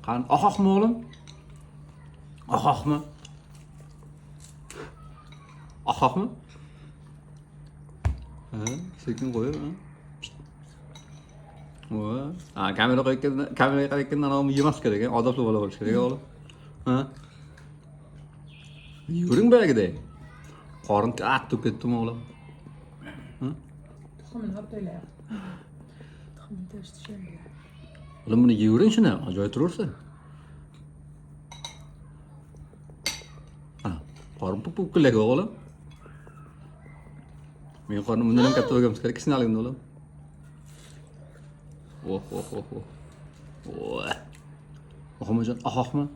Kan ahak mı oğlum? Ahak mı? Ahak mı? Ha, sekin koyuyor ha. Ha, kameraya qarayotgandan avval yemas kerak, odobli bola bo'lish kerak oğlum. Ha? Yuring bergida. Qorin to'kib ketdimi oğlum? Tuxumini olib to'ylayapti. Tuxumini to'yishni ham biladi. Oğlum buni yuring shuni, ajoyib turursan. Ha, qorin puk-puk oğlum. Men qorin bundan ham katta bo'lganimiz kerak, kisnaligimda oğlum. Oh. Oxumajon, ahaq mı?